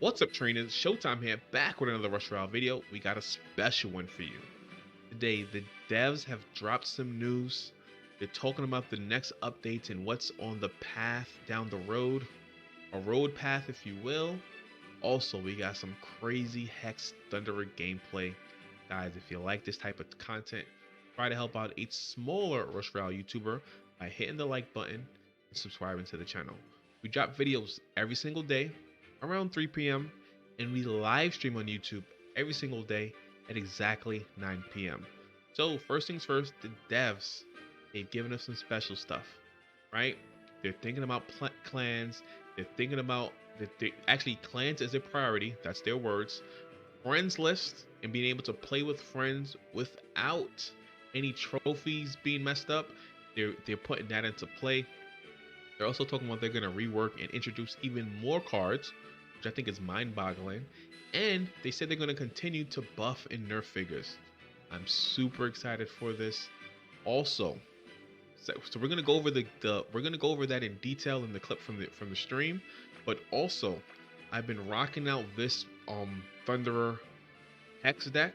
What's up, trainers? Showtime here, back with another Royale video. We got a special one for you. Today, the devs have dropped some news. They're talking about the next updates and what's on the path down the road, a road path, if you will. Also, we got some crazy Hex Thunderer gameplay. Guys, if you like this type of content, try to help out a smaller Royale YouTuber by hitting the like button and subscribing to the channel. We drop videos every single day around 3 p.m. and we live stream on YouTube every single day at exactly 9 p.m. So first things first, the devs, they've given us some special stuff, right? They're thinking about clans. They're thinking about actually clans is a priority. That's their words. Friends list and being able to play with friends without any trophies being messed up. They're putting that into play. They're also talking about they're going to rework and introduce even more cards, which I think is mind-boggling. And they said they're going to continue to buff and nerf figures. I'm super excited for this. Also, so we're gonna go over we're gonna go over that in detail in the clip from the stream. But also, I've been rocking out this Thunderer Hex deck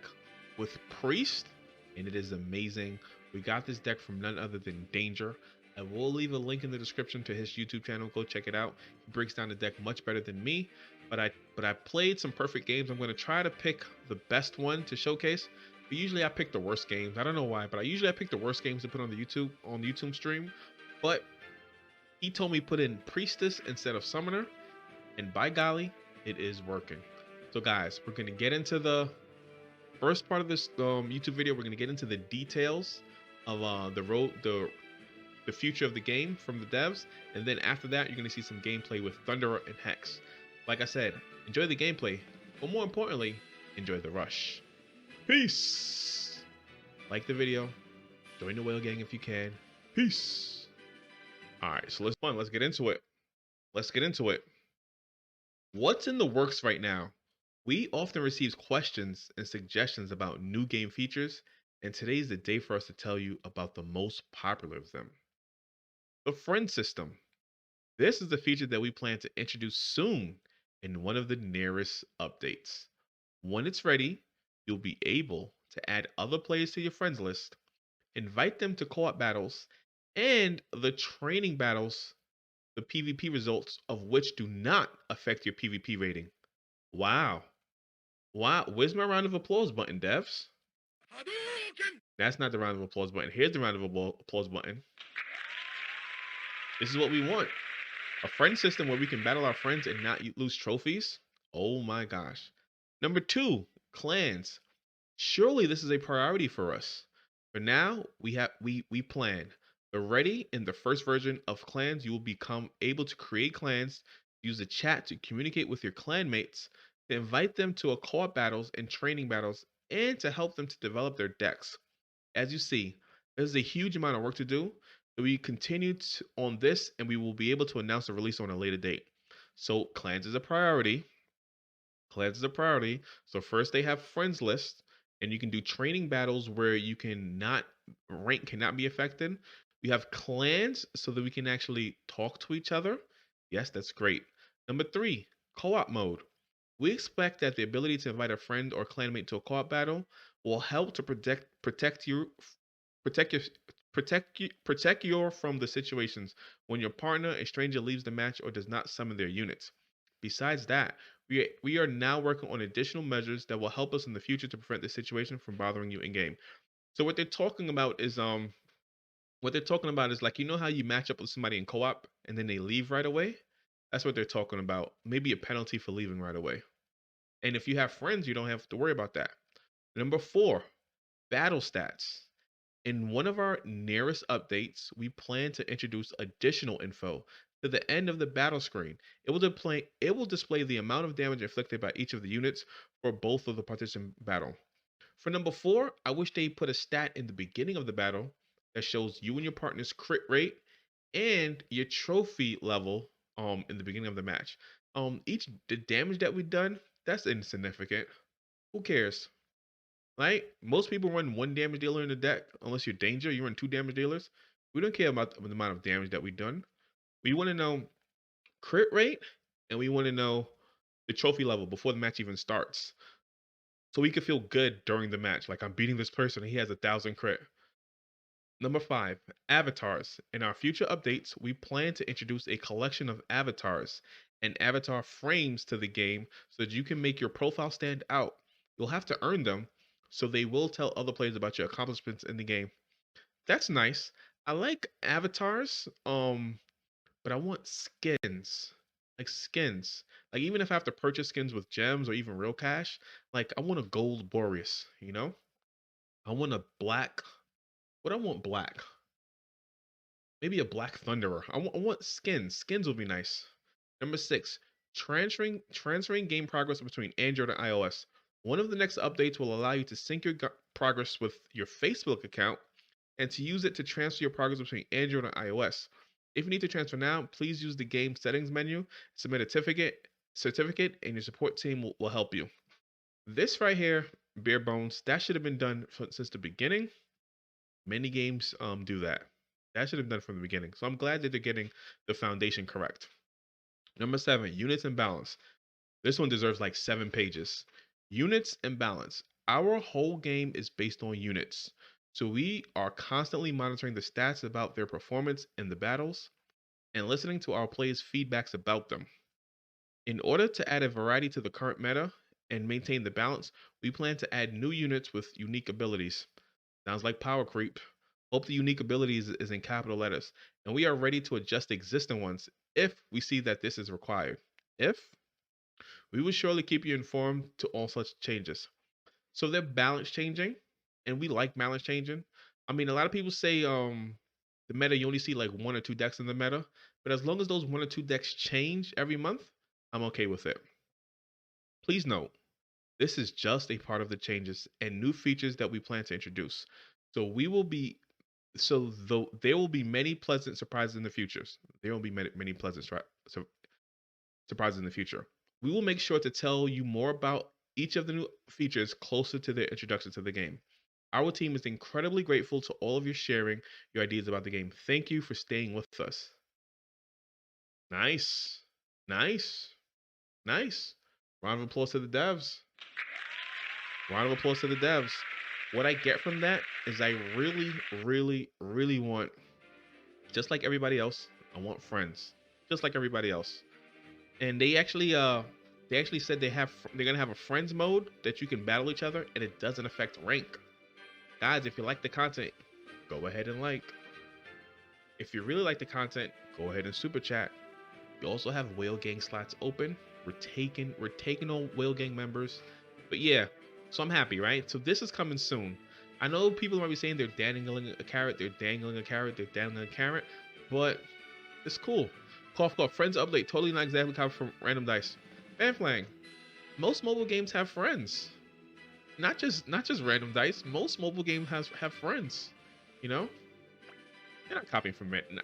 with Priest, and it is amazing. We got this deck from none other than Danger. I will leave a link in the description to his YouTube channel. Go check it out. He breaks down the deck much better than me. But I played some perfect games. I'm gonna try to pick the best one to showcase. But usually I pick the worst games. I don't know why, but I pick the worst games to put on the YouTube stream. But he told me put in Priestess instead of Summoner, and by golly, it is working. So guys, we're gonna get into the first part of this YouTube video. We're gonna get into the details of the future of the game from the devs, and then after that, you're gonna see some gameplay with Thunderer and Hex. Like I said, enjoy the gameplay, but more importantly, enjoy the rush. Peace. Like the video, join the whale gang if you can. Peace. All right, so let's get into it. Let's get into it. What's in the works right now? We often receive questions and suggestions about new game features, and today's the day for us to tell you about the most popular of them. The friend system. This is the feature that we plan to introduce soon in one of the nearest updates. When it's ready, you'll be able to add other players to your friends list, invite them to co-op battles, and the training battles, the PvP results of which do not affect your PvP rating. Wow. Wow. Where's my round of applause button, devs? That's not the round of applause button. Here's the round of applause button. This is what we want. A friend system where we can battle our friends and not lose trophies. Oh my gosh. Number 2, clans. Surely this is a priority for us. For now, we plan. Already in the first version of clans, you will become able to create clans, use the chat to communicate with your clanmates, to invite them to a co-op battles and training battles, and to help them to develop their decks. As you see, there's a huge amount of work to do. We continue on this, and we will be able to announce the release on a later date. So clans is a priority. Clans is a priority. So first they have friends list, and you can do training battles where you cannot rank cannot be affected. We have clans so that we can actually talk to each other. Yes, that's great. Number 3, co-op mode. We expect that the ability to invite a friend or clanmate to a co-op battle will help to protect your protect you from the situations when your partner, a stranger, leaves the match or does not summon their units. Besides that, we are now working on additional measures that will help us in the future to prevent this situation from bothering you in game. So what they're talking about is like, you know how you match up with somebody in co-op and then they leave right away? That's what they're talking about. Maybe a penalty for leaving right away. And if you have friends, you don't have to worry about that. Number 4, battle stats. In one of our nearest updates, we plan to introduce additional info to the end of the battle screen. It will display the amount of damage inflicted by each of the units for both of the partition battle. For number 4, I wish they put a stat in the beginning of the battle that shows you and your partner's crit rate and your trophy level in the beginning of the match. Each the damage that we've done, that's insignificant. Who cares? Right? Most people run 1 damage dealer in the deck, unless you're Danger, you run 2 damage dealers. We don't care about the amount of damage that we've done. We want to know crit rate, and we want to know the trophy level before the match even starts. So we can feel good during the match. Like I'm beating this person and he has 1,000 crit. Number 5, avatars. In our future updates, we plan to introduce a collection of avatars and avatar frames to the game so that you can make your profile stand out. You'll have to earn them, so they will tell other players about your accomplishments in the game. That's nice. I like avatars, but I want skins. Like skins. Like even if I have to purchase skins with gems or even real cash, like I want a gold Boreas, you know? I want a black. What I want black? Maybe a Black Thunderer. I want skins. Skins will be nice. Number 6, transferring game progress between Android and iOS. One of the next updates will allow you to sync your progress with your Facebook account and to use it to transfer your progress between Android and iOS. If you need to transfer now, please use the game settings menu, submit a certificate, and your support team will help you. This right here, bare bones, that should have been done since the beginning. Many games do that. That should have been done from the beginning. So I'm glad that they're getting the foundation correct. Number 7, units and balance. This one deserves like 7 pages. Units and balance. Our whole game is based on units. So we are constantly monitoring the stats about their performance in the battles and listening to our players' feedbacks about them. In order to add a variety to the current meta and maintain the balance, we plan to add new units with unique abilities. Sounds like power creep. Hope the unique abilities is in capital letters, and we are ready to adjust existing ones if we see that this is required. If we will surely keep you informed to all such changes. So they're balance changing, and we like balance changing. I mean, a lot of people say the meta you only see like 1 or 2 decks in the meta, but as long as those 1 or 2 decks change every month, I'm okay with it. Please note, this is just a part of the changes and new features that we plan to introduce. So we will be there will be many pleasant surprises in the future. There will be many pleasant surprises in the future. We will make sure to tell you more about each of the new features closer to their introduction to the game. Our team is incredibly grateful to all of you sharing your ideas about the game. Thank you for staying with us. Nice. Nice. Nice. Round of applause to the devs. Round of applause to the devs. What I get from that is I really, really, really want, just like everybody else, I want friends. Just like everybody else. And they actually said they're gonna have a friends mode that you can battle each other and it doesn't affect rank. Guys, if you like the content, go ahead and like. If you really like the content, go ahead and super chat. We also have Whale Gang slots open. We're taking on Whale Gang members. But yeah, so I'm happy, right? So this is coming soon. I know people might be saying they're dangling a carrot, but it's cool. Cough cough. Friends update. Totally not exactly copy from random dice. Fanflang. Most mobile games have friends. Not just random dice. Most mobile games have friends. You know? They're not copying from it. Nah.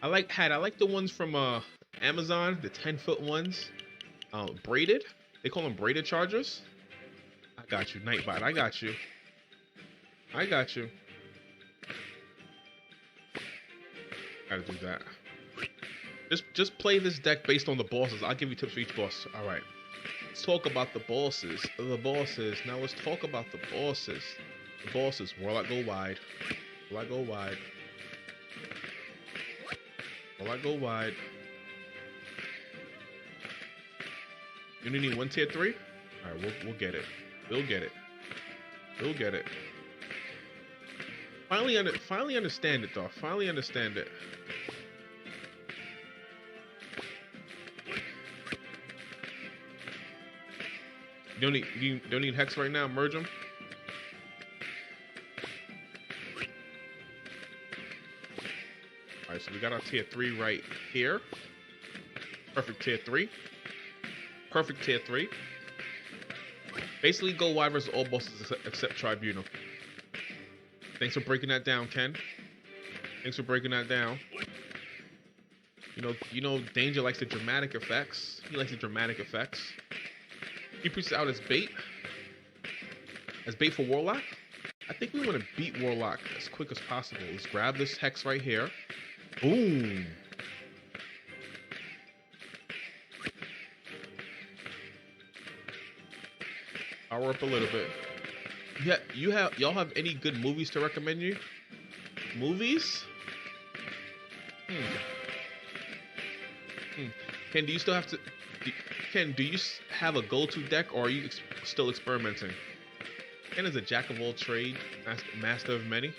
I like the ones from Amazon, the 10-foot ones. Braided. They call them braided chargers. I got you, Nightbot. I got you. I got you. Gotta do that. Just play this deck based on the bosses. I'll give you tips for each boss. All right. Let's talk about the bosses. The bosses. Now let's talk about the bosses. The bosses. Warlock go wide. Warlock go wide. Warlock go wide. You only need 1 tier 3? All right, we'll get it. We'll get it. We'll get it. Finally understand it though. Finally understand it. You don't need Hex right now. Merge them. All right, so we got our tier 3 right here. Perfect tier 3. Perfect tier 3. Basically, go wide versus all bosses except Tribunal. Thanks for breaking that down, Ken. Thanks for breaking that down. You know, Danger likes the dramatic effects. He likes the dramatic effects. He puts it out as bait. As bait for Warlock. I think we want to beat Warlock as quick as possible. Let's grab this Hex right here. Boom. Power up a little bit. Yeah, y'all have any good movies to recommend you? Movies? Hmm. Hmm. Ken, do you still have to? Ken, do you have a go-to deck, or are you still experimenting? Ken is a jack of all trades, master of many.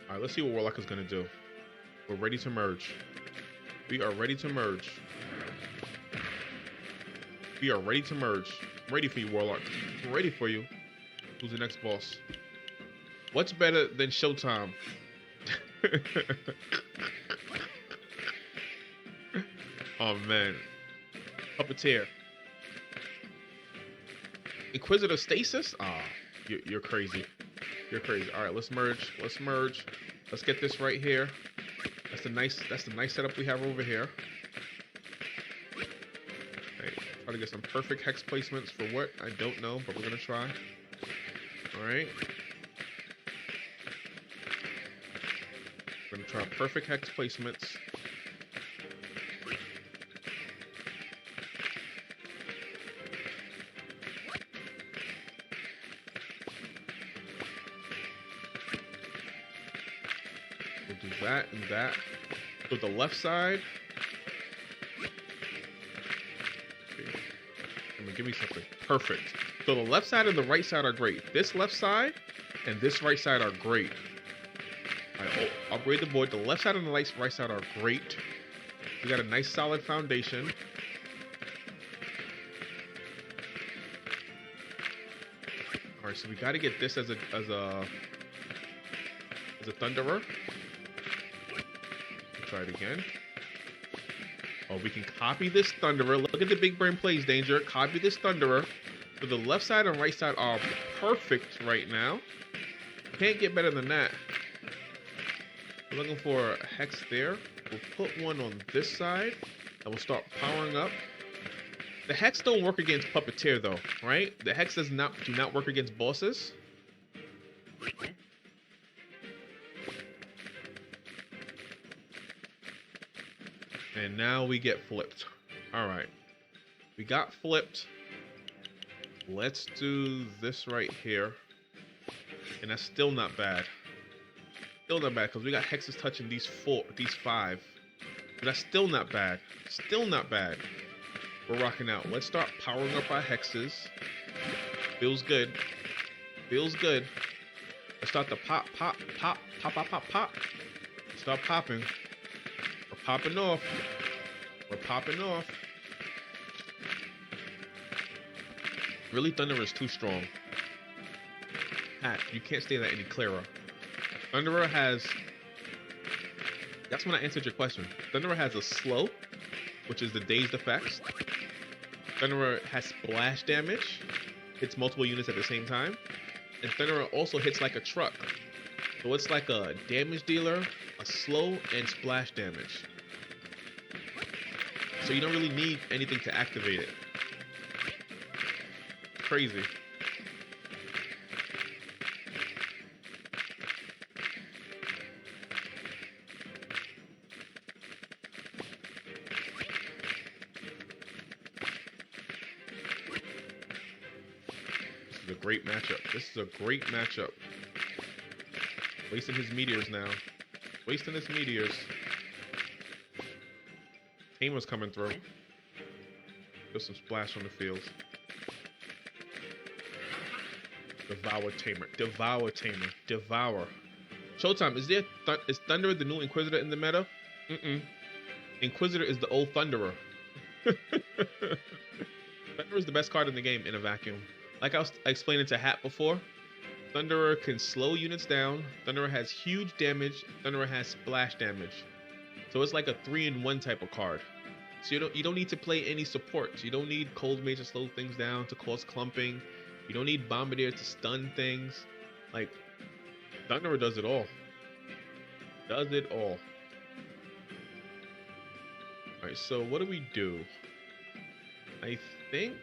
All right, let's see what Warlock is gonna do. We're ready to merge. We are ready to merge. We are ready to merge. I'm ready for you, Warlock. I'm ready for you. Who's the next boss? What's better than Showtime? Oh man. Puppeteer. Inquisitor Stasis? Ah, you're crazy. You're crazy. All right, let's merge. Let's merge. Let's get this right here. That's the nice setup we have over here. Right, try to get some perfect hex placements for what I don't know, but we're gonna try. All right. We're gonna try perfect hex placements. We'll do that and that. So the left side. Give me something. Perfect. So the left side and the right side are great. This left side and this right side are great. Alright, upgrade the board. The left side and the right side are great. We got a nice solid foundation. Alright, so we gotta get this as a Thunderer. Try it again. Oh, we can copy this Thunderer. Look at the big brain plays, Danger. Copy this Thunderer. So the left side and right side are perfect right now. Can't get better than that. We're looking for a hex there. We'll put one on this side. And we'll start powering up. The hex don't work against Puppeteer though, right? The hex do not work against bosses. And now we get flipped. All right. We got flipped. Let's do this right here. And that's still not bad. Still not bad because we got hexes touching these five. But that's still not bad. Still not bad. We're rocking out. Let's start powering up our hexes. Feels good. Feels good. Let's start the pop. Start popping. We're popping off. We're popping off. Really, Thunderer is too strong. Pat, you can't say that any clearer. Thunderer has... That's when I answered your question. Thunderer has a slow, which is the dazed effects. Thunderer has splash damage. Hits multiple units at the same time. And Thunderer also hits like a truck. So it's like a damage dealer, a slow, and splash damage. So you don't really need anything to activate it. Crazy. This is a great matchup. This is a great matchup. Wasting his meteors now. Wasting his meteors. Tamer's coming through. There's some splash on the field. Devour Tamer. Devour Tamer. Devour. Showtime. Is Thunderer the new Inquisitor in the meta? Inquisitor is the old Thunderer. Thunderer is the best card in the game in a vacuum. Like I explained it to Hat before, Thunderer can slow units down. Thunderer has huge damage. Thunderer has splash damage. So it's like a 3-in-1 type of card. So you don't need to play any supports. You don't need Cold Mage to slow things down, to cause clumping. You don't need Bombardier to stun things. Like, Thunderer does it all. Does it all. Alright, so what do we do? I think...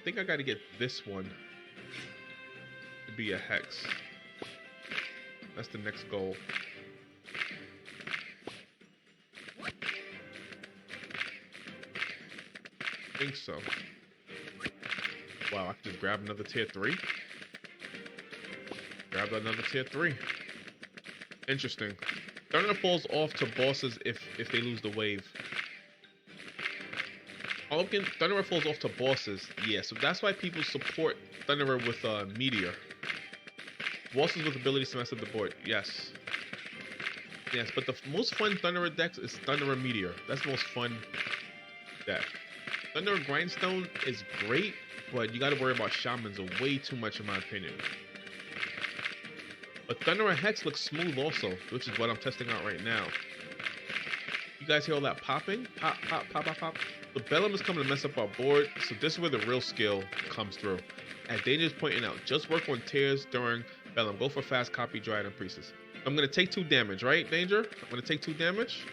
think I got to get this one to be a hex. That's the next goal. I think so. Wow, I can just grab another tier 3. Grab another tier 3. Interesting. Thunder falls off to bosses if they lose the wave. Thunderer falls off to bosses. Yeah, so that's why people support Thunderer with Meteor. Bosses with abilities to mess up the board. Yes. Yes, but the most fun Thunderer decks is Thunderer Meteor. That's the most fun deck. Thunderer Grindstone is great, but you gotta worry about Shamans way too much in my opinion. But Thunderer Hex looks smooth also, which is what I'm testing out right now. You guys hear all that popping? Pop, pop, pop, pop, pop. The Bellum is coming to mess up our board, so this is where the real skill comes through. As Danger's pointing out, just work on tears during Bellum. Go for fast copy, Dryad, and Priestess. I'm gonna take 2 damage, right, Danger? I'm gonna take 2 damage.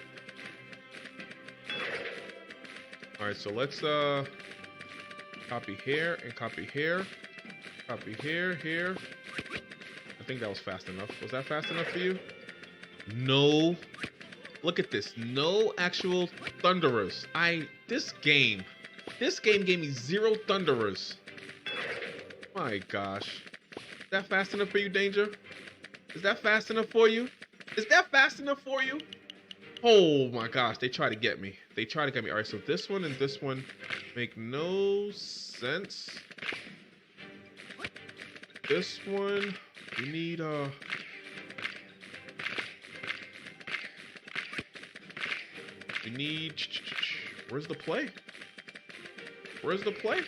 Alright, so let's copy here and copy here. Copy here, here. I think that was fast enough. Was that fast enough for you? No. Look at this. No actual Thunderers. This game gave me 0 Thunderers. My gosh. Is that fast enough for you, Danger? Is that fast enough for you? Is that fast enough for you? Oh my gosh, they try to get me. They try to get me. All right, so this one and this one make no sense. This one, we need where's the play? Where's the play?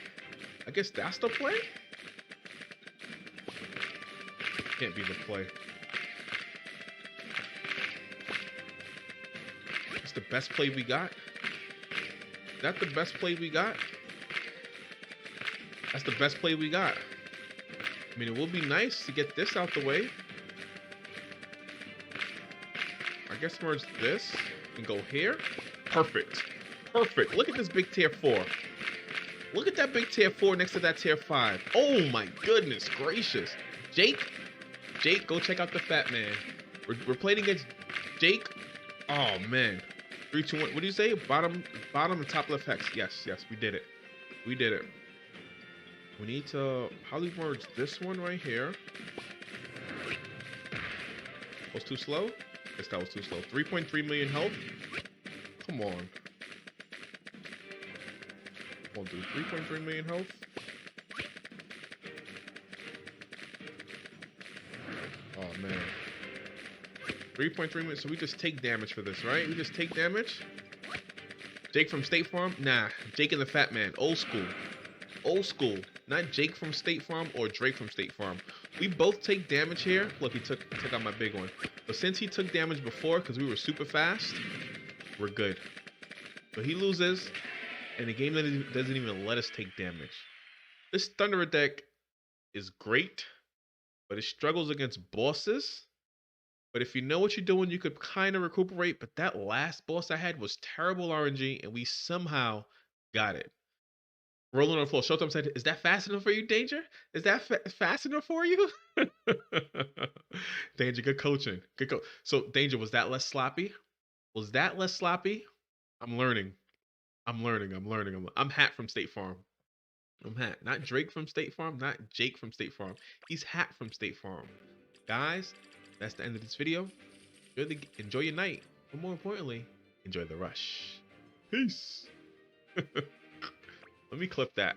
I guess that's the play? Can't be the play. It's the best play we got? Is that the best play we got? That's the best play we got. I mean, it would be nice to get this out the way. I guess merge this and go here. Perfect. Perfect. Look at this big tier 4. Look at that big tier 4 next to that tier 5. Oh my goodness gracious. Jake, go check out the Fat Man. We're playing against Jake. Oh man. 3, 2, 1. What do you say? Bottom and top left hex. Yes, we did it. We did it. We need to probably merge this one right here. Was too slow? Guess that was too slow. 3.3 million health. Come on. Come on, dude. 3.3 million health. Oh man. 3.3 million. So we just take damage for this, right? We just take damage. Jake from State Farm? Nah. Jake and the Fat Man. Old school. Old school. Not Jake from State Farm or Drake from State Farm. We both take damage here. Look, he took out my big one. But since he took damage before, because we were super fast, we're good. So he loses, and the game doesn't even let us take damage. This Thunderer deck is great, but it struggles against bosses. But if you know what you're doing, you could kind of recuperate. But that last boss I had was terrible RNG, and we somehow got it. Rolling on the floor. Showtime said, "Is that fast enough for you, Danger? Is that fast enough for you?" Danger, good coaching. So, Danger, was that less sloppy? Was that less sloppy? I'm learning. I'm Hat from State Farm. I'm Hat. Not Drake from State Farm. Not Jake from State Farm. He's Hat from State Farm. Guys, that's the end of this video. Enjoy your night. But more importantly, enjoy the rush. Peace. Let me clip that.